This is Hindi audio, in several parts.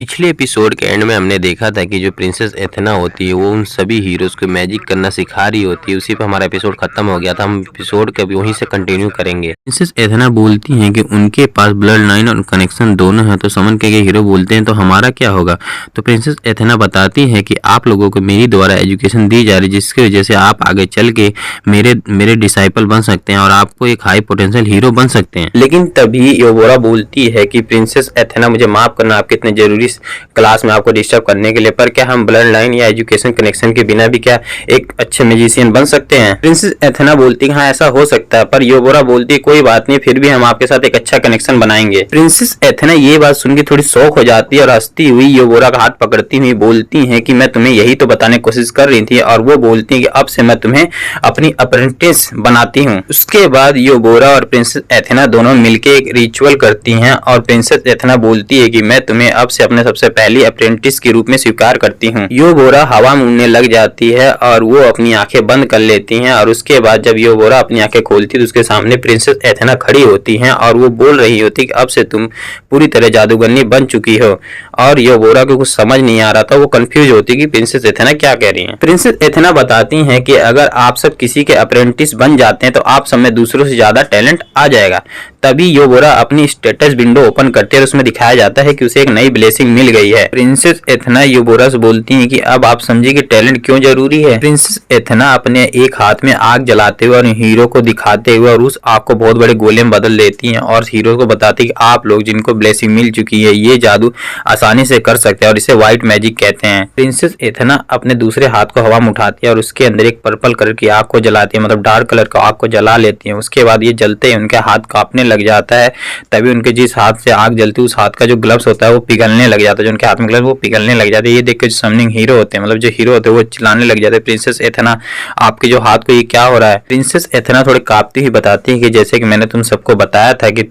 पिछले एपिसोड के एंड में हमने देखा था कि जो प्रिंसेस एथेना होती है वो उन सभी हीरोज को मैजिक करना सिखा रही होती है। उसी पर हमारा एपिसोड खत्म हो गया था। हम एपिसोड के अभी वहीं से कंटिन्यू करेंगे। प्रिंसेस एथेना बोलती हैं कि उनके पास ब्लड लाइन और कनेक्शन दोनों हैं, तो समन के हीरो बोलते हैं तो हमारा क्या होगा। तो प्रिंसेस एथेना बताती है कि आप लोगों को मेरी द्वारा एजुकेशन दी जा रही है, जिसकी वजह से आप आगे चल के मेरे डिसाइपल बन सकते हैं और आपको एक हाई पोटेंशियल हीरो बन सकते हैं। लेकिन तभी योबोरा बोलती है कि प्रिंसेस एथेना मुझे माफ करना, आपके इतने जरूरी क्लास में आपको डिस्टर्ब करने के लिए, पर क्या हम ब्लड लाइन या एजुकेशन कनेक्शन के बिना भी क्या एक अच्छे म्यूजिशियन बन सकते हैं। प्रिंसेस एथेना बोलती है हाँ ऐसा हो सकता है, पर योबोरा बोलती है कोई बात नहीं, फिर भी हम आपके साथ एक अच्छा कनेक्शन बनाएंगे। प्रिंसेस एथेना ये बात सुन के थोड़ी शौक हो जाती है और हंसती हुई योबोरा का हाथ पकड़ती हुई बोलती है कि मैं तुम्हें यही तो बताने की कोशिश कर रही थी, और वो बोलती है कि अब से मैं तुम्हें अपनी अप्रेंटिस बनाती हूँ। उसके बाद योबोरा और प्रिंसेस एथेना दोनों मिलकर एक रिचुअल करती हैं और प्रिंसेस एथेना बोलती है कि मैं तुम्हें अब से अपने सबसे पहली अप्रेंटिस के रूप में स्वीकार करती हूँ। योबोरा हवा में उड़ने लग जाती है और वो अपनी आंखें बंद कर लेती हैं, और उसके बाद जब योबोरा अपनी आंखें खोलती है तो उसके सामने प्रिंसेस एथेना खड़ी होती हैं और वो बोल रही होती कि अब से तुम पूरी तरह जादूगरनी बन चुकी हो। और योबोरा को कुछ समझ नहीं आ रहा था, वो कंफ्यूज होती कि प्रिंसेस एथेना क्या कह रही हैं। प्रिंसेस एथेना बताती हैं कि अगर आप सब किसी के अप्रेंटिस बन जाते हैं तो आप सब में दूसरों से ज्यादा टैलेंट आ जाएगा। तभी योबोरा अपनी स्टेटस विंडो ओपन करती है और उसमें दिखाया जाता है कि उसे एक नई ब्लेसिंग मिल गई है। प्रिंसेस एथेना योबोरा से बोलती हैं कि अब आप समझिए कि टैलेंट क्यों जरूरी है। प्रिंसेस एथेना अपने एक हाथ में आग जलाते हुए और हीरो को दिखाते हुए और उस आग को बहुत बड़े गोले में बदल देती हैं और हीरो को बताती है कि आप लोग जिनको ब्लेसिंग मिल चुकी है ये जादू आसानी से कर सकते हैं और इसे व्हाइट मैजिक कहते हैं। प्रिंसेस एथेना अपने दूसरे हाथ को हवा में उठाती है और उसके अंदर एक पर्पल कलर की आग को जलाती है, मतलब डार्क कलर का आग को जला लेती है। उसके बाद ये जलते ही उनके हाथ कांपने लग जाता है। तभी उनके जिस हाथ से आग जलती है उस हाथ का जो ग्लव्स होता है वो पिघलने लग जाता है, जो उनके हाथ में ग्लव्स वो पिघलने लग जाते हैं। ये देख के जो समनिंग हीरो होते हैं, मतलब जो हीरो होते हैं वो चिल्लाने लग जाते हैं प्रिंसेस एथेना आपके जो हाथ को ये क्या हो रहा है। प्रिंसेस एथेना थोड़ी कांपती हुई बताती है कि जैसे कि मैंने तुम सबको बताया था कि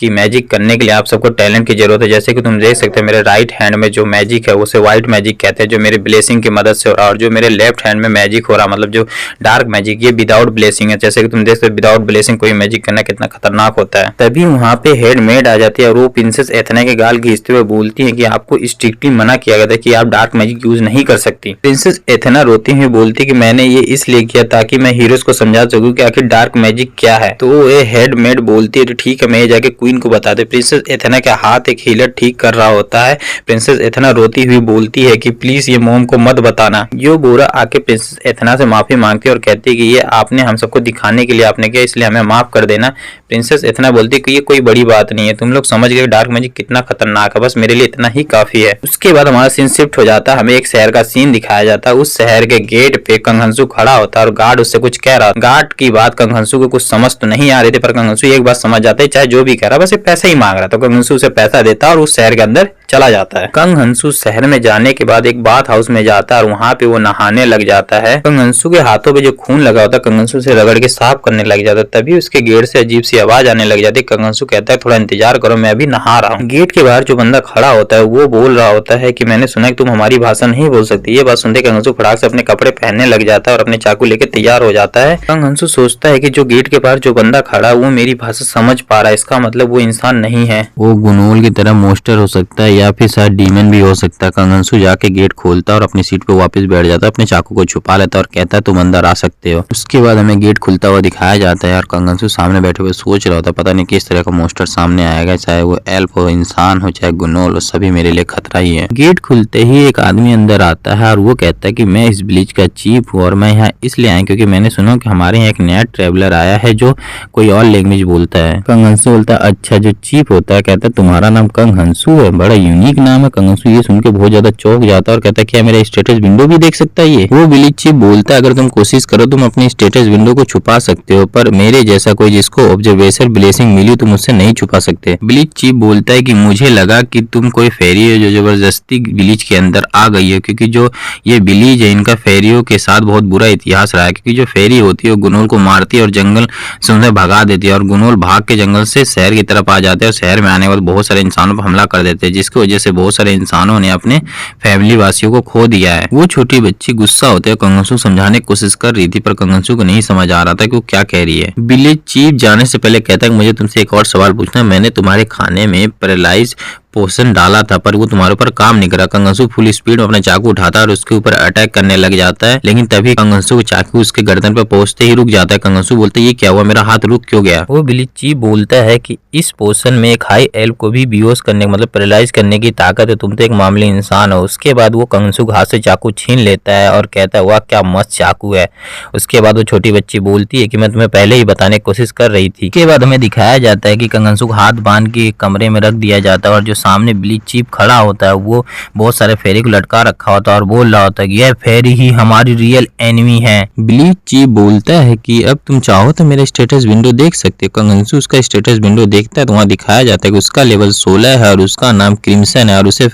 मैजिक करने के लिए आप सबको टैलेंट की जरूरत है। जैसे कि तुम देख सकते हो मेरे राइट हैंड में जो मैजिक है उसे व्हाइट मैजिक कहते हैं, जो मेरे ब्लेसिंग की मदद से हो रहा है, और जो मेरे लेफ्ट हैंड में मैजिक हो रहा है मतलब जो डार्क मैजिक, ये विदाउट ब्लेसिंग है। जैसे कि तुम देख सकते हो विदाउट ब्लेसिंग कोई मैजिक करना कितना खतरनाक होता है। तभी वहां पे हेडमेड आ जाती है और वो प्रिंसेस एथेना के गाल घींचते हुए बोलती है कि आपको स्ट्रिक्टली मना किया गया था कि आप डार्क मैजिक यूज नहीं कर सकती। प्रिंसेस एथेना रोती हुई बोलती कि मैंने ये इसलिए किया ताकि मैं हीरोज को समझा सकूं कि आखिर डार्क मैजिक क्या है। तो ये हेडमेड बोलती है तो ठीक है मैं ये जाके क्वीन को बता दे। प्रिंसेस एथेना के हाथ एक हीलर ठीक कर रहा होता है। प्रिंसेस एथेना रोती हुई बोलती है कि प्लीज ये मोम को मत बताना। योबोरा आके प्रिंसेस एथेना से माफी मांगती है और कहती है कि ये आपने हम सबको दिखाने के लिए आपने किया, इसलिए हमें माफ कर देना। प्रिंसेस एथेना बोलती है कि ये कोई बड़ी बात नहीं है, तुम लोग समझ गए डार्क मैजिक कितना खतरनाक है, बस मेरे लिए इतना ही काफी है। उसके बाद हमारा सीन शिफ्ट हो जाता है, हमें एक शहर का सीन दिखाया जाता है। उस शहर के गेट पे कंगहंसू खड़ा होता है और गार्ड उससे कुछ कह रहा। गार्ड की बात कंगहंसू को कुछ समझ तो नहीं आ रही थी, पर कंगहंसू एक बात समझ जाता है चाहे जो भी कह रहा बस ये पैसा ही मांग रहा। तो कंगहंसू उसे पैसा देता है और उस शहर के अंदर चला जाता है। कंगहंसू शहर में जाने के बाद एक बाथ हाउस में जाता है और वहां पे वो नहाने लग जाता है। कंगहंसू के हाथों पे जो खून लगा होता है कंगहंसू से रगड़ के साफ करने लग जाता है। तभी उसके गेट से अजीब सी आवाज आने लग जाती है। कंगहंसू कहता है थोड़ा इंतजार करो मैं अभी नहा रहा हूँ। गेट के बाहर जो बंदा खड़ा होता है वो बोल रहा होता है कि मैंने सुना कि तुम हमारी भाषा नहीं बोल सकती। ये बात सुनते कंगहंसू फटाक से अपने कपड़े पहनने लग जाता है और अपने चाकू लेके तैयार हो जाता है। कंगहंसू सोचता है कि जो गेट के बाहर जो बंदा खड़ा है वो मेरी भाषा समझ पा रहा है, इसका मतलब वो इंसान नहीं है, वो गुनोल की तरह मोस्टर हो सकता है या फिर शायद डीमन भी हो सकता है। कंगहंसू जाके गेट खोलता है और अपनी सीट पे वापस बैठ जाता है, अपने चाकू को छुपा लेता है और कहता है तुम अंदर आ सकते हो। उसके बाद हमें गेट खुलता हुआ दिखाया जाता है और कंगहंसू सामने बैठे हुए सोच रहा होता है पता नहीं किस तरह का मोस्टर सामने आएगा, चाहे वो एल्फ हो, इंसान हो, चाहे गुनोल हो, सभी मेरे लिए खतरा ही है। गेट खुलते ही एक आदमी अंदर आता है और वो कहता है कि मैं इस विलेज का चीफ हूँ और मैं यहाँ इसलिए आया क्योंकि मैंने सुना कि हमारे यहाँ एक नया ट्रेवलर आया है जो कोई और लैंग्वेज बोलता है। कंगहंसू बोलता है अच्छा जो चीफ होता है, कहता है तुम्हारा नाम कंगहंसू है, बड़ा यूनिक नाम है। कंगहंसू ये सुन के बहुत ज्यादा चौंक जाता है और कहता है क्या मेरा स्टेटस विंडो भी देख सकता है ये। वो विलेज चीफ बोलता है अगर तुम कोशिश करो तुम अपनी स्टेटस विंडो को छुपा सकते हो, पर मेरे जैसा कोई जिसको ऑब्जर्वेशन ब्लेसिंग मिली तुम उससे नहीं छुपा सकते। विलेज चीफ बोलता है कि मुझे लगा कि तुम कोई फेरी है जो जबरदस्ती विलेज के अंदर आ गई है, क्योंकि जो ये विलेज है इनका फेरियों के साथ बहुत बुरा इतिहास रहा है। क्योंकि जो फेरी होती है वो गुनोल को मारती है और जंगल से उन्हें भगा देती है और गुनोल भाग के जंगल से शहर की तरफ आ जाते हैं और शहर में आने के बाद बहुत सारे इंसानों पर हमला कर देते हैं, जिसकी वजह से बहुत सारे इंसानों ने अपने फैमिली वासियों को खो दिया है। वो छोटी बच्ची गुस्सा होते हैं, कंगहंसू समझाने की कोशिश कर रही थी पर कंगहंसू को नहीं समझ आ रहा था कि वो क्या कह रही है। विलेज चीफ जाने से पहले कहता है कि मुझे तुमसे एक और सवाल पूछना है, मैंने तुम्हारे खाने में पैरालाइज पोषण डाला था पर वो तुम्हारे ऊपर काम नहीं करा। कंगनसु फुल स्पीड में अपना चाकू उठाता है और उसके ऊपर अटैक करने लग जाता है, लेकिन तभी कंगनसु को चाकू उसके गर्दन पर पहुंचते ही रुक जाता है। कंगनसु बोलते है ये क्या हुआ, मेरा हाथ रुक क्यों गया। वो बिली चीफ बोलता है कि इस पोषण में एक हाई एल्फ को भी बेहोश करने मतलब पैरालाइज करने की ताकत है, तुम तो एक मामूली इंसान हो। उसके बाद वो कंगनसु के हाथ से चाकू छीन लेता है और कहता है वाह क्या मस्त चाकू है। उसके बाद वो छोटी बच्ची बोलती है कि मैं तुम्हें पहले ही बताने की कोशिश कर रही थी। उसके बाद हमें दिखाया जाता है कि कंगनसु को हाथ बांध के कमरे में रख दिया जाता है और जो सामने बिली चीफ खड़ा होता है वो बहुत सारे फेरी को लटका रखा होता है और बोल रहा होता है कि यह फेरी ही हमारी रियल एनिमी है। बिली चीफ बोलता है कि अब तुम चाहो तो मेरा स्टेटस विंडो देख सकते हो। कंगनसु उसका स्टेटस विंडो देखता है तो वहाँ दिखाया जाता है कि उसका लेवल 16 है और उसका नाम क्रिम्सन है और उसे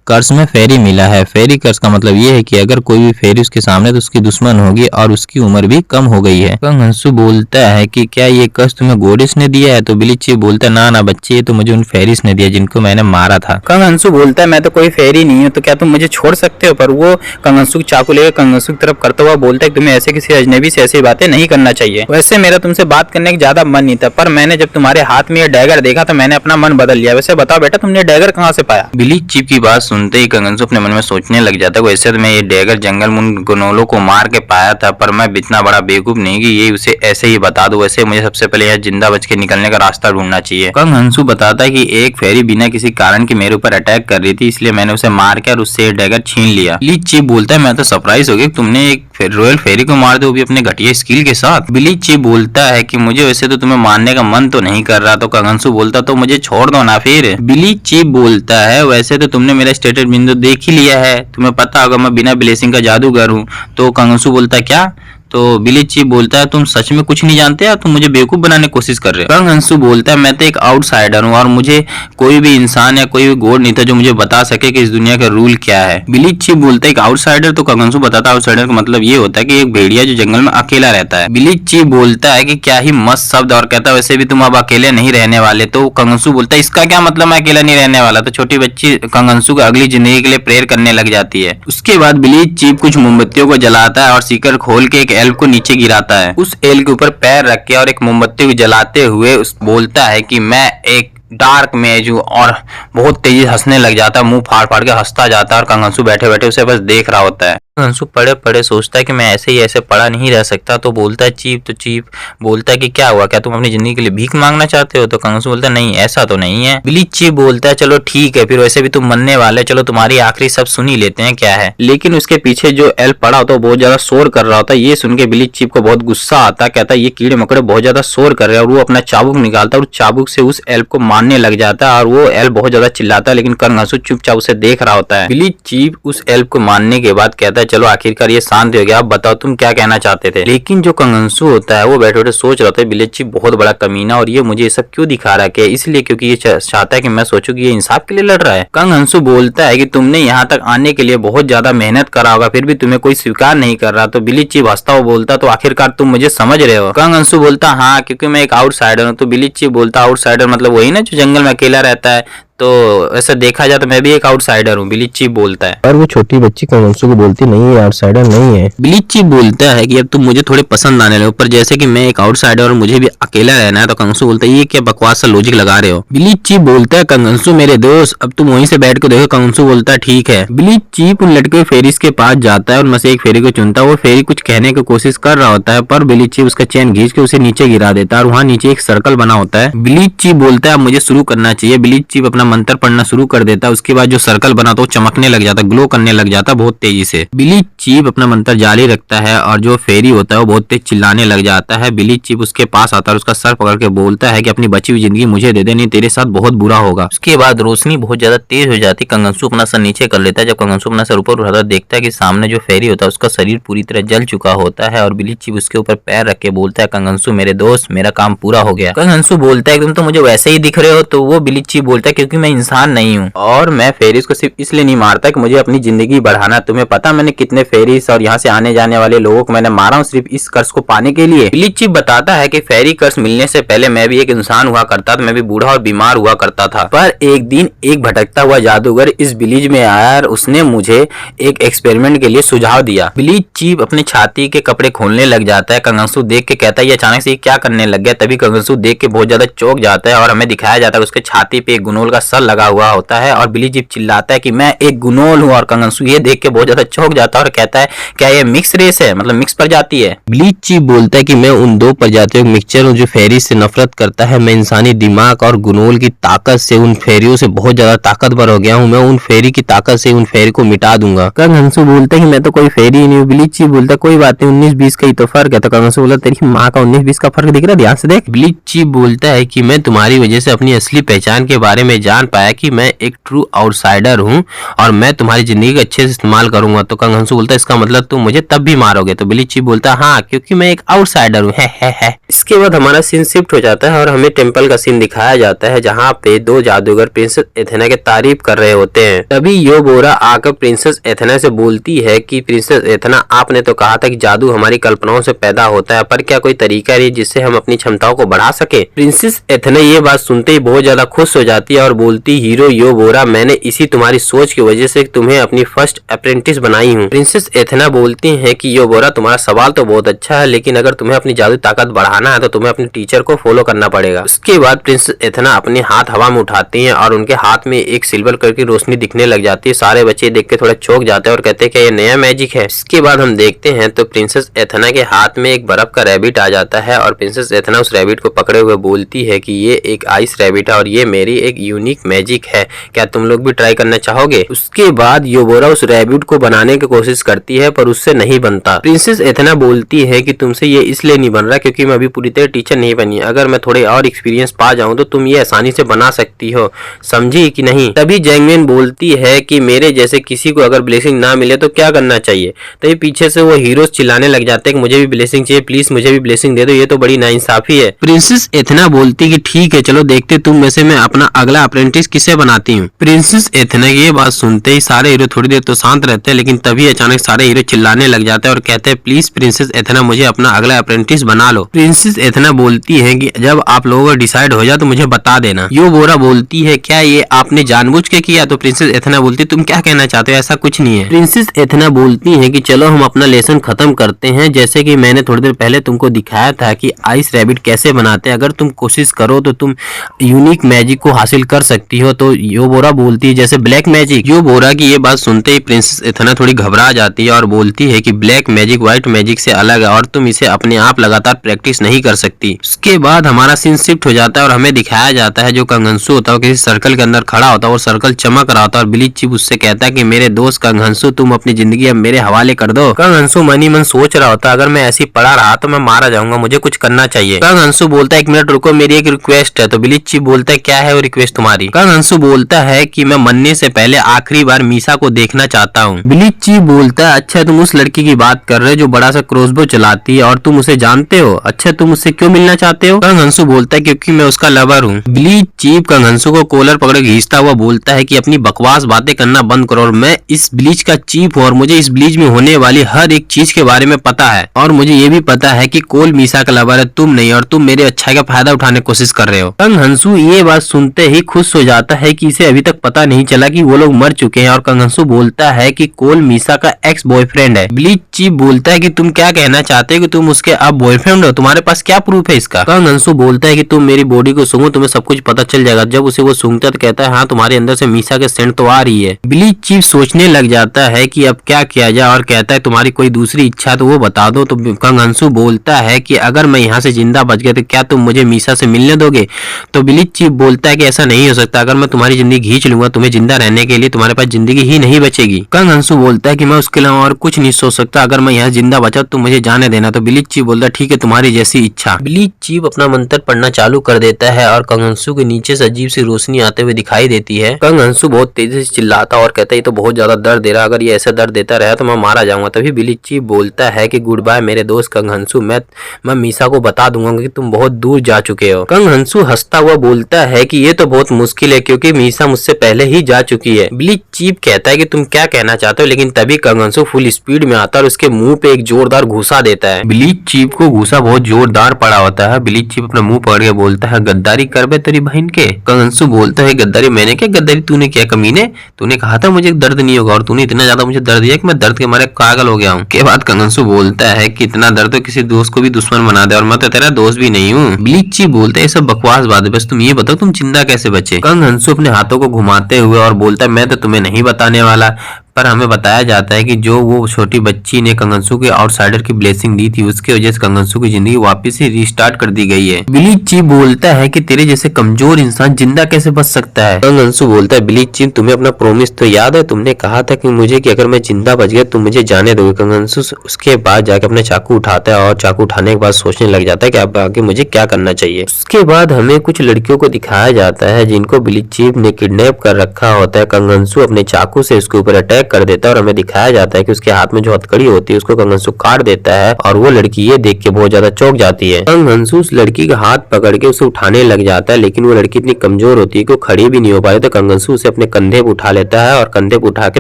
कर्स में फेरी मिला है। फेरी कर्स का मतलब ये है कि अगर कोई भी फेरी उसके सामने तो उसकी दुश्मन होगी और उसकी उम्र भी कम हो गई है। कंगनसु बोलता है कि क्या ये कर्स तुम्हें गोडिस ने दिया है, तो बिली चीफ बोलता है ना बच्चे, ये तो मुझे उन फेरीज ने दिया जिनको मैंने मारा था। कंगनसु बोलता है मैं तो कोई फेरी नहीं हूँ, तो क्या तुम मुझे छोड़ सकते हो। पर वो कंगनसु चाकू लेकर कंगनसु की तरफ करता हुआ बोलता है तुम्हें ऐसे किसी अजनबी से ऐसी बातें नहीं करना चाहिए। वैसे मेरा तुमसे बात करने का ज्यादा मन नहीं था, पर मैंने जब तुम्हारे हाथ में ये डैगर देखा तो मैंने अपना मन बदल लिया। वैसे बताओ बेटा तुमने डैगर कहाँ से पाया। बिली चीफ की बात सुनते ही कंगनसु अपने मन में सोचने लग जाता है वैसे तो मैं ये डैगर जंगल में उन गुनोलों को मार के पाया था, पर मैं इतना बड़ा बेवकूफ नहीं कि ये उसे ऐसे ही बता दूं। वैसे मुझे सबसे पहले यहाँ जिंदा बच के निकलने का रास्ता ढूंढना चाहिए। कंगनसु बताता है कि एक फेरी बिना किसी कारण के मेरे ऊपर अटैक कर रही थी, इसलिए मैंने उसे मार के और उससे डैगर छीन लिया। बिली चीफ बोलता है मैं तो सरप्राइज हो गया तुमने एक रॉयल फेरी को मार दो, वो भी अपने घटिया स्किल के साथ। बिली चीफ बोलता है कि मुझे वैसे तो तुम्हें मारने का मन तो नहीं कर रहा, तो कंगनसु बोलता तो मुझे छोड़ दो ना फिर। बिली चीफ बोलता है वैसे तो तुमने मेरा स्टेटस बिंदु देख ही लिया है, तुम्हें पता होगा मैं बिना ब्लेसिंग का जादूगर हूँ। तो कंगनसु बोलता है क्या, तो बिली चीफ बोलता है तुम सच में कुछ नहीं जानते या तुम मुझे बेवकूफ बनाने की कोशिश कर रहे हो। कंगनसु बोलता है मैं तो एक आउटसाइडर हूँ और मुझे कोई भी इंसान या कोई भी गॉड नहीं था जो मुझे बता सके कि इस दुनिया का रूल क्या है। बिली चीफ बोलता है एक आउटसाइडर, तो कंगनसु बताता है आउटसाइडर का मतलब ये होता है कि एक भेड़िया जो जंगल में अकेला रहता है। बिली चीफ बोलता है कि क्या ही मस्त शब्द, और कहता है वैसे भी तुम अब अकेले नहीं रहने वाले। तो कंगनसु बोलता है इसका क्या मतलब मैं अकेला नहीं रहने वाला। तो छोटी बच्ची कंगनसु को अगली जिंदगी के लिए प्रेयर करने लग जाती है। उसके बाद बिली चीफ कुछ मोमबत्तियों को जलाता है और सीकर खोल के एक एल्फ को नीचे गिराता है। उस एल के ऊपर पैर रख के और एक मोमबत्ती को जलाते हुए बोलता है कि मैं एक डार्क मेज हूँ, और बहुत तेजी से हंसने लग जाता है, मुंह फाड़ फाड़ के हंसता जाता है और कंगनसु बैठे बैठे उसे बस देख रहा होता है। कंगनसु पड़े पड़े सोचता है कि मैं ऐसे ही ऐसे पड़ा नहीं रह सकता, तो बोलता है चीफ। तो चीफ बोलता है कि क्या हुआ, क्या तुम अपनी जिंदगी के लिए भीख मांगना चाहते हो। तो कंगनसु बोलता है नहीं ऐसा तो नहीं है। बिली चीफ बोलता है चलो ठीक है फिर, वैसे भी तुम मरने वाले, चलो तुम्हारी आखिरी सब सुन ही लेते हैं क्या है। लेकिन उसके पीछे जो एल्फ पड़ा होता है बहुत ज्यादा शोर कर रहा होता है। ये सुन के बिली चीफ को बहुत गुस्सा आता है, कहता है ये कीड़े मकोड़े बहुत ज्यादा शोर कर रहे हैं, और वो अपना चाबुक निकालता है और चाबुक से उस एल्फ को मारने लग जाता है और वो एल्फ बहुत ज्यादा चिल्लाता है, लेकिन कंगनसु चुपचाप उसे देख रहा होता है। बिली चीफ उस एल्फ को मारने के बाद कहता है चलो आखिरकार ये शांत हो गया, अब बताओ तुम क्या कहना चाहते थे। लेकिन जो कंगनसु होता है वो बैठे बैठे सोच रहा होता है बिली चीफ बहुत बड़ा कमीना, और ये मुझे ये सब क्यों दिखा रहा है, इसलिए क्योंकि ये चाहता है कि मैं सोचूं कि ये इंसाफ के लिए लड़ रहा है। कंगनसु बोलता है कि तुमने यहाँ तक आने के लिए बहुत ज्यादा मेहनत करा होगा, फिर भी तुम्हें कोई स्वीकार नहीं कर रहा। तो बिली चीफ हंसता हुआ बोलता तो आखिरकार तुम मुझे समझ रहे हो। कंगनसु बोलता हाँ क्योंकि मैं एक आउटसाइडर हूँ। तो बिली चीफ बोलता आउटसाइडर मतलब वही ना जो जंगल में अकेला रहता है, तो ऐसा देखा जाए तो मैं भी एक आउटसाइडर हूँ, बिली चीफ बोलता है। पर वो छोटी बच्ची कंगनसु को बोलती नहीं है आउटसाइडर नहीं है। बिली चीफ बोलता है कि अब तुम मुझे थोड़े पसंद आने लगे, पर जैसे कि मैं एक आउटसाइडर और मुझे भी अकेला रहना है। तो कंगनसु बोलता है ये क्या बकवास सा लॉजिक लगा रहे हो। बिली चीफ बोलता है कंगनसु मेरे दोस्त अब तुम वहीं से बैठ के देखो। कंगनसु बोलता है ठीक है। बिली चीफ उन लड़के फेरिस के पास जाता है और उनमें से एक फेरी को चुनता है। वो फेरी कुछ कहने की कोशिश कर रहा होता है, पर बिली चीफ उसका चैन खींच के उसे नीचे गिरा देता है और वहाँ नीचे एक सर्कल बना होता है। बिली चीफ बोलता है अब मुझे शुरू करना चाहिए। बिली चीफ अपना मंत्र पढ़ना शुरू कर देता है। उसके बाद जो सर्कल बना तो चमकने लग जाता, ग्लो करने लग जाता बहुत तेजी से। बिली चीफ अपना मंत्र जारी रखता है और जो फेरी होता है वो बहुत तेज चिल्लाने लग जाता है। बिली चीफ उसके पास आता है और उसका सर पकड़ के बोलता है कि अपनी बची हुई जिंदगी मुझे दे दे, नहीं तेरे साथ बहुत बुरा होगा। उसके बाद रोशनी बहुत ज्यादा तेज हो जाती। कंगनसु अपना सर नीचे कर लेता है। जब कंगनसु अपना सर ऊपर उठाता देखता है कि सामने जो फेरी होता है उसका शरीर पूरी तरह जल चुका होता है, और बिली चीफ उसके ऊपर पैर रख के बोलता है कंगनसु मेरे दोस्त मेरा काम पूरा हो गया। कंगनसु बोलता है तुम तो मुझे वैसे ही दिख रहे हो। तो वो बिली चीफ बोलता है क्योंकि मैं इंसान नहीं हूँ और मैं फेरिस को सिर्फ इसलिए नहीं मारता कि मुझे अपनी जिंदगी बढ़ाना। तुम्हें पता मैंने कितने फेरिस और यहाँ से आने जाने वाले लोगों को मैंने मारा हूँ सिर्फ इस कर्ज को पाने के लिए। बिली चीफ बताता है कि फेरी कर्ज मिलने से पहले मैं भी एक इंसान हुआ करता था, मैं भी बूढ़ा और बीमार हुआ करता था। पर एक दिन एक भटकता हुआ जादूगर इस विलेज में आया और उसने मुझे एक एक्सपेरिमेंट के लिए सुझाव दिया। बिली चीफ अपने छाती के कपड़े खोलने लग जाता है। कंगनसु देख के कहता है ये अचानक से क्या करने लग गया। तभी कंगनसु देख के बहुत ज्यादा चौंक जाता है और हमें दिखाया जाता है उसके छाती पे एक गुनोल का सर लगा हुआ होता है और बिली जीप चिल्लाता है कि मैं एक गुनोल हूँ और कंगनसू ये देख के बहुत ज्यादा चौंक जाता है और कहता है क्या ये मिक्स रेस है, मतलब मिक्स प्रजाति है। ब्लीच चीफ बोलता है कि मैं उन दो प्रजातियों का मिक्सचर हूँ जो फेरी से नफरत करता है। मैं इंसानी दिमाग और गुनोल की ताकत से उन फेरियों से बहुत ज्यादा ताकतवर हो गया हूँ। मैं उन फेरी की ताकत से उन फेरी को मिटा दूंगा। कंगनसू बोलता है कि मैं तो कोई फेरी ही नहीं हूँ। ब्लीच चीफ बोलता है कोई बात नहीं, 19-20 का ही तो फर्क है। तो कंगनसू बोलता तेरी माँ का 19-20 का फर्क दिख रहा है, ध्यान से देख। ब्लीच चीफ बोलता है कि मैं तुम्हारी वजह से अपनी असली पहचान के बारे में जान पाया कि मैं एक ट्रू आउटसाइडर हूँ और मैं तुम्हारी जिंदगी का अच्छे से इस्तेमाल करूंगा। तो कंगनसू बोलता है इसका मतलब तुम मुझे तब भी मारोगे। तो ब्लीच चीफ बोलता है हाँ, क्योंकि मैं एक आउटसाइडर हूँ। है। इसके बाद हमारा सीन शिफ्ट हो जाता है और हमें टेंपल का सीन दिखाया जाता है जहाँ पे दो जादूगर प्रिंसेस एथेना के तारीफ कर रहे होते हैं। तभी योबोरा आकर प्रिंसेस एथेना से बोलती है कि प्रिंसेस एथेना आपने तो कहा था कि जादू हमारी कल्पनाओं से पैदा होता है, पर क्या कोई तरीका है जिससे हम अपनी क्षमताओं को बढ़ा सके। प्रिंसेस एथेना ये बात सुनते ही बहुत ज्यादा खुश हो जाती है और बोलती हीरो योबोरा मैंने इसी तुम्हारी सोच की वजह से तुम्हें अपनी फर्स्ट अप्रेंटिस बनाई हूँ। प्रिंसेस एथेना बोलती है कि योबोरा तुम्हारा सवाल तो बहुत अच्छा है, लेकिन अगर तुम्हें अपनी जादू ताकत बढ़ाना है तो तुम्हें अपने टीचर को फॉलो करना पड़ेगा। उसके बाद प्रिंसेस एथेना अपने हाथ हवा में उठाती हैं और उनके हाथ में एक सिल्वर कलर की रोशनी दिखने लग जाती है। सारे बच्चे देख के थोड़ा चौंक जाते हैं और कहते हैं कि ये नया मैजिक है। इसके बाद हम देखते हैं तो प्रिंसेस एथेना के हाथ में एक बर्फ का रैबिट आ जाता है और प्रिंसेस एथेना उस रैबिट को पकड़े हुए बोलती है कि ये एक आइस रैबिट है और ये मेरी एक यूनिक मैजिक है, क्या तुम लोग भी ट्राई करना चाहोगे। उसके बाद योबोरा उस रैबिट को बनाने की कोशिश करती है पर उससे नहीं बनता। प्रिंसेस एथेना बोलती है कि तुमसे ये इसलिए नहीं बन रहा क्योंकि मैं अभी पूरी तरह टीचर नहीं बनी, अगर मैं थोड़े और एक्सपीरियंस पा जाऊं तो तुम ये आसानी से बना सकती हो, समझी कि नहीं। तभी जैंगमिन बोलती है कि मेरे जैसे किसी को अगर ब्लेसिंग ना मिले तो क्या करना चाहिए। तभी पीछे से वो हीरोज चिल्लाने लग जाते हैं कि मुझे भी ब्लेसिंग चाहिए, प्लीज मुझे भी ब्लेसिंग दे दो, ये तो बड़ी नाइंसाफी है। प्रिंसेस एथेना बोलती कि ठीक है चलो देखते तुम में से मैं अपना अगला अप्रेंटिस किसे बनाती हूँ। प्रिंसेस एथेना की ये बात सुनते ही सारे हीरो थोड़ी देर तो शांत रहते हैं, लेकिन तभी अचानक सारे हीरो चिल्लाने लग जाते हैं और कहते हैं प्लीज प्रिंसेस एथेना मुझे अपना अगला अप्रेंटिस बना लो। प्रिंसेस एथेना बोलती है कि जब आप लोगों का डिसाइड हो जाए तो मुझे बता देना। योबोरा बोलती है क्या ये आपने जानबूझ के किया। तो प्रिंसेस एथेना बोलती तुम क्या कहना चाहते हो, ऐसा कुछ नहीं है। प्रिंसेस एथेना बोलती है कि चलो हम अपना लेसन खत्म करते हैं, जैसे कि मैंने थोड़ी देर पहले तुमको दिखाया था कि आइस रैबिट कैसे बनाते हैं, अगर तुम कोशिश करो तो तुम यूनिक मैजिक को हासिल कर सकती हो। तो योबोरा बोलती है जैसे ब्लैक मैजिक। योबोरा की ये बात सुनते ही प्रिंसेस एथेना थोड़ी घबरा जाती है और बोलती है कि ब्लैक मैजिक व्हाइट मैजिक से अलग है और तुम इसे अपने आप लगातार प्रैक्टिस नहीं कर सकती। उसके बाद हमारा सीन शिफ्ट हो जाता है और हमें दिखाया जाता है जो कंगनसू होता है किसी सर्कल के अंदर खड़ा होता है और सर्कल चमक रहा होता है और ब्लीच चीफ उससे कहता है कि मेरे दोस्त कंगनसू तुम अपनी जिंदगी अब मेरे हवाले कर दो। कंगनसू मन ही मन सोच रहा होता अगर मैं ऐसी पड़ा रहा तो मैं मारा जाऊंगा, मुझे कुछ करना चाहिए। कंगनसू बोलता है 1 मिनट रुको, मेरी एक रिक्वेस्ट है। तो ब्लीच चीफ बोलता है क्या है वो रिक्वेस्ट तुम्हारी। कंगनसू बोलता है कि मैं मरने से पहले आखिरी बार मीसा को देखना चाहता हूँ। ब्लीच चीफ बोलता है अच्छा तुम उस लड़की की बात कर रहे हो जो बड़ा सा क्रॉसबो चलाती है और तुम उसे जानते हो, अच्छा तुम उससे क्यों मिलना चाहते हो। कंगनसू बोलता है क्योंकि मैं उसका लवर हूँ। ब्लीच चीफ कंगनसू को कॉलर पकड़े घींचता हुआ बोलता है कि अपनी बकवास बातें करना बंद करो और मैं इस ब्लीच का चीफ हूँ और मुझे इस ब्लीच में होने वाली हर एक चीज के बारे में पता है और मुझे ये भी पता है कि कोल मीसा का लवर है तुम नहीं और तुम मेरे अच्छाई का फायदा उठाने की कोशिश कर रहे हो। कंगनसू ये बात सुनते ही खुश हो जाता है कि इसे अभी तक पता नहीं चला कि वो लोग मर चुके हैं और कंगनसू बोलता है कि कोल मीसा का एक्स बॉयफ्रेंड है। ब्लीच चीफ बोलता है कि तुम क्या कहना चाहते हो कि तुम उसके अब बॉयफ्रेंड हो, तुम्हारे पास क्या प्रूफ है इसका। कंगनसू बोलता है कि तुम मेरी बॉडी को सूंघो तुम्हें सब कुछ पता चल जाएगा। जब उसे वो सूंघता है तो कहता है हाँ तुम्हारे अंदर से मीसा के सेंट तो आ रही है। ब्लीच चीफ सोचने लग जाता है कि अब क्या किया जाए और कहता है तुम्हारी कोई दूसरी इच्छा तो वो बता दो। तो कंगनसू बोलता है कि अगर मैं यहाँ से जिंदा बच गया तो क्या तुम मुझे मीसा से मिलने दोगे। तो ब्लीच चीफ बोलता है कि ऐसा नहीं हो सकता, अगर मैं तुम्हारी जिंदगी खींच लूंगा तुम्हें जिंदा रहने के लिए तुम्हारे पास जिंदगी ही नहीं बचेगी। कंगनसू बोलता है कि मैं उसके अलावा और कुछ नहीं सोच सकता, अगर मैं यहाँ जिंदा बचा तो मुझे जाने देना। तो ब्लीच चीफ बोलता है ठीक है तुम्हारी जैसी इच्छा। ब्लीच चीफ अपना मंत्र पढ़ना चालू कर देता है और कंगनसू के नीचे से अजीब सी रोशनी आते हुए दिखाई देती है। कंगनसू बहुत तेजी से चिल्लाता और कहता है ये तो बहुत ज्यादा दर्द दे रहा, अगर ये ऐसा दर्द देता रहा तो मैं मारा जाऊंगा। तभी ब्लीच चीफ बोलता है कि गुड बाय मेरे दोस्त कंगनसू, मैं मीसा को बता दूंगा कि तुम बहुत दूर जा चुके हो। कंगनसू हंसता हुआ बोलता है कि ये तो बहुत मुश्किल है क्योंकि मीसा मुझसे पहले ही जा चुकी है। ब्लीच चीफ कहता है कि तुम क्या कहना चाहते हो, लेकिन तभी कंगनसू फुल स्पीड में आता है और उसके मुंह पे एक जोरदार घूसा देता है। ब्लीच चीफ को घूसा बहुत जोरदार पड़ा होता है। ब्लीच चीफ अपना मुंह पकड़ के बोलता है गद्दारी कर बे तेरी बहन के। कंगनसू बोलता है गद्दारी मैंने क्या, गद्दारी तूने क्या कमीने, तूने कहा था मुझे दर्द नहीं होगा और तूने इतना ज्यादा मुझे दर्द दिया कि मैं दर्द के मारे पागल हो गया हूँ। के बाद कंगनसू बोलता है कि इतना दर्द तो किसी दोस्त को भी दुश्मन बना दे और मैं तो तेरा दोस्त भी नहीं हूँ। ब्लीच चीफ बोलता है ये सब बकवास बात है, बस तुम ये बताओ तुम जिंदा कैसे बचे। हुए। कंग हंसू अपने हाथों को घुमाते हुए और बोलता है मैं तो तुम्हें नहीं बताने वाला। पर हमें बताया जाता है कि जो वो छोटी बच्ची ने कंग हंसू के आउटसाइडर की ब्लेसिंग दी थी उसकी वजह से कंग हंसू की जिंदगी वापस से रीस्टार्ट कर दी गई है। बिली चीफ बोलता है कि तेरे जैसे कमजोर इंसान जिंदा कैसे बच सकता है। कंग हंसू बोलता है बिली चीफ तुम्हें अपना प्रॉमिस तो याद है, तुमने कहा था कि मुझे कि अगर मैं जिंदा बच गया तुम मुझे जाने दोगे। कंग हंसू उसके बाद जाके अपना चाकू उठाता है और चाकू उठाने के बाद सोचने लग जाता है कि अब आगे मुझे क्या करना चाहिए। उसके बाद हमें कुछ लड़कियों को दिखाया जाता है जिनको बिली चीफ ने किडनैप कर रखा होता है। कंग हंसू अपने चाकू से उसके ऊपर अटैक कर देता है और हमें दिखाया जाता है कि उसके हाथ में जो हथकड़ी होती है उसको कंग हंसू काट देता है और वो लड़की ये देख के बहुत ज्यादा चौंक जाती है। कंग हंसू उस लड़की का हाथ पकड़ के उसे उठाने लग जाता है, लेकिन वो लड़की इतनी कमजोर होती है कि वो खड़ी भी नहीं हो पाती। तो कंग हंसू उसे अपने कंधे पे उठा लेता है और कंधे पे उठा के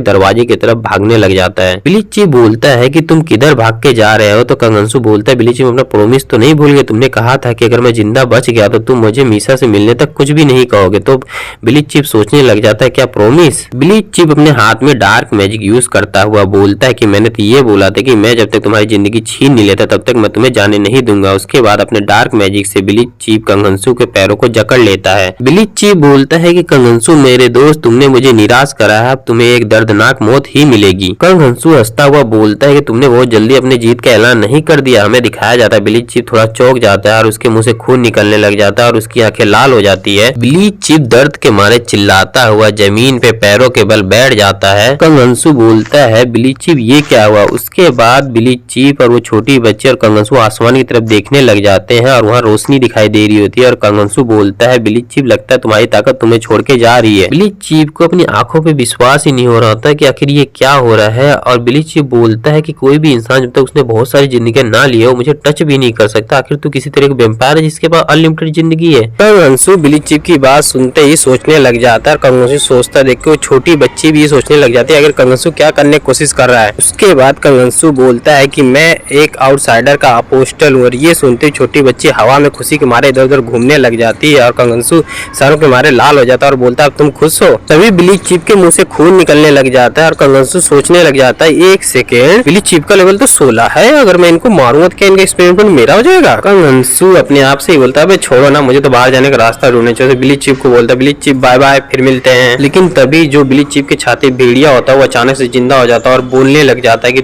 दरवाजे की तरफ भागने लग जाता है। बिली चीफ बोलता है कि तुम किधर भाग के जा रहे हो। तो कंग हंसू बोलता है बिली चीफ अपना प्रॉमिस तो नहीं भूल गए, तुमने कहा था कि अगर मैं जिंदा बच गया तो तुम मुझे मीसा से मिलने तक कुछ भी नहीं कहोगे। तो बिली चीफ सोचने लग जाता है क्या प्रॉमिस। बिली चीफ अपने हाथ में डार्क मैजिक यूज करता हुआ बोलता है कि मैंने तो ये बोला था कि मैं जब तक तुम्हारी जिंदगी छीन नहीं लेता तब तक मैं तुम्हें जाने नहीं दूंगा। उसके बाद अपने डार्क मैजिक से बिली चीफ कंग हंसू के पैरों को जकड़ लेता है। बिली चीफ बोलता है कि कंग हंसू मेरे दोस्त तुमने मुझे निराश करा है, अब तुम्हें एक दर्दनाक मौत ही मिलेगी। कंग हंसू हंसता हुआ बोलता है कि तुमने बहुत जल्दी अपनी जीत का ऐलान नहीं कर दिया। हमें दिखाया जाता है बिली चीफ थोड़ा चौंक जाता है और उसके मुंह से खून निकलने लग जाता है और उसकी आंखें लाल हो जाती है। बिली चीफ दर्द के मारे चिल्लाता हुआ जमीन पे पैरों के बल बैठ जाता है। कंग हंसू बोलता है बिली चीफ ये क्या हुआ। उसके बाद बिली चीफ और वो छोटी बच्ची और कंग हंसू आसमान की तरफ देखने लग जाते हैं और वहाँ रोशनी दिखाई दे रही होती है और कंग हंसू बोलता है बिली चीफ लगता है तुम्हारी ताकत तुम्हें छोड़ के जा रही है। बिली चीफ को अपनी आंखों पे विश्वास ही नहीं हो रहा होता कि आखिर ये क्या हो रहा है और बिली चीफ बोलता है कि कोई भी इंसान जब तक उसने बहुत सारी जिंदगी ना ली हो मुझे टच भी नहीं कर सकता। आखिर तू किसी तरह का वेम्पायर है जिसके पास अनलिमिटेड जिंदगी है। कंग हंसू बिली चीफ की बात सुनते ही सोचने लग जाता है और कंग हंसू सोचता देख के वो छोटी बच्ची भी ये सोचने लग जाती है अगर कंग हंसू क्या करने की कोशिश कर रहा है। उसके बाद कंग हंसू बोलता है कि मैं एक आउटसाइडर का अपोस्टल हूँ और ये सुनते ही छोटी बच्ची हवा में खुशी के मारे इधर उधर घूमने लग जाती है और कंग हंसू सरों के मारे लाल हो जाता है और बोलता है अब तुम खुश हो। तभी बिली चीफ के मुंह से खून निकलने लग जाता है और कंग हंसू सोचने लग जाता है एक सेकेंड बिली चीफ का लेवल तो 16 है, अगर मैं इनको मारूंगा तो क्या इनका एक्सपेरिमेंट मेरा हो जाएगा। कंग हंसू अपने आप से ही बोलता है छोड़ो ना, मुझे तो बाहर जाने का रास्ता ढूंढना चाहिए। बिली चीफ को बोलता है बिली चीफ बाय बाय फिर मिलते हैं। लेकिन तभी जो बिली चीफ के छाती भेड़िया होता है वो अचानक से जिंदा हो जाता है और बोलने लग जाता है कि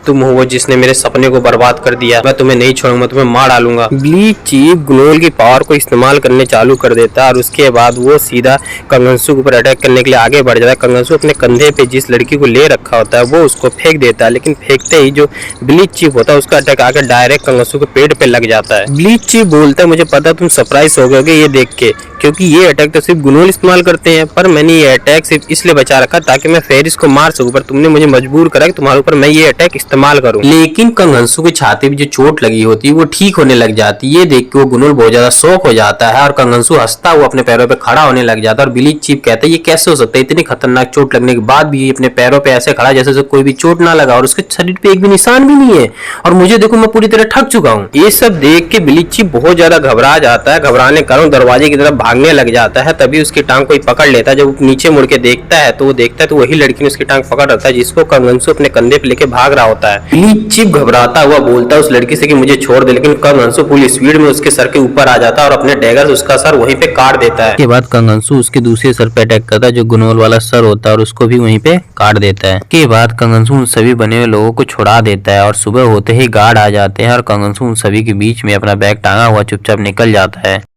तुम हो वो जिसने मेरे सपने को बर्बाद कर दिया, मैं तुम्हें नहीं छोड़ूंगा, मैं तुम्हें मार डालूंगा। बिली चीफ ग्नोल की पावर को इस्तेमाल करने चालू कर देता है और उसके बाद वो सीधा कंग हंसू के ऊपर अटैक करने के लिए आगे बढ़ जाता है। कंग हंसू अपने कंधे पे जिस लड़की को ले रखा होता है वो उसको फेंक देता है, लेकिन फेंकते ही जो बिली चीफ होता है उसका अटैक आकर डायरेक्ट कंग हंसू के पेट पे लग जाता है। बिली चीफ बोलता है मुझे पता तुम सरप्राइज हो गए ये देख के, क्योंकि ये अटैक तो सिर्फ गुनोल इस्तेमाल करते हैं, पर मैंने ये अटैक सिर्फ इसलिए बचा रखा ताकि मैं फेरिस को मार सकूं, पर तुमने मुझे मजबूर करा कि तुम्हारे ऊपर मैं ये अटैक इस्तेमाल करूं। लेकिन कंग हंसू की छाती में जो चोट लगी होती है वो ठीक होने लग जाती है। ये देख के वो गुनोल बहुत ज्यादा शौक हो जाता है और कंग हंसू हंसता हुआ अपने पैरों पे खड़ा होने लग जाता है और बिली चीफ कहता है ये कैसे हो सकता है, इतनी खतरनाक चोट लगने के बाद भी ये अपने पैरों पे ऐसे खड़ा जैसे कोई भी चोट ना लगा और उसके शरीर पे एक भी निशान भी नहीं है और मुझे देखो मैं पूरी तरह थक चुका हूँ। ये सब देख के बिली चीफ बहुत ज्यादा घबरा जाता है, घबराने के कारण दरवाजे की तरफ भागने लग जाता है। तभी उसकी टांग कोई पकड़ लेता है, जब वो नीचे मुड़ के देखता है तो वो देखता है तो वही लड़की ने उसकी टांग पकड़ रखा है जिसको कंग हंसू अपने कंधे पे लेके भाग रहा होता है। बिली चीफ घबराता हुआ बोलता है उस लड़की से कि मुझे छोड़ दे, लेकिन कंग हंसू फुल स्पीड में उसके सर के ऊपर आ जाता है और अपने डैगर से उसका सर वहीं पे काट देता है। के बाद कंग हंसू उसके दूसरे सर पे अटैक करता है जो गुनोल वाला सर होता है और उसको भी वहीं पे काट देता है। के बाद कंग हंसू उन सभी बने हुए लोगों को छुड़ा देता है और सुबह होते ही गार्ड आ जाते हैं और कंग हंसू उन सभी के बीच में अपना बैग टांगा हुआ चुपचाप निकल जाता है।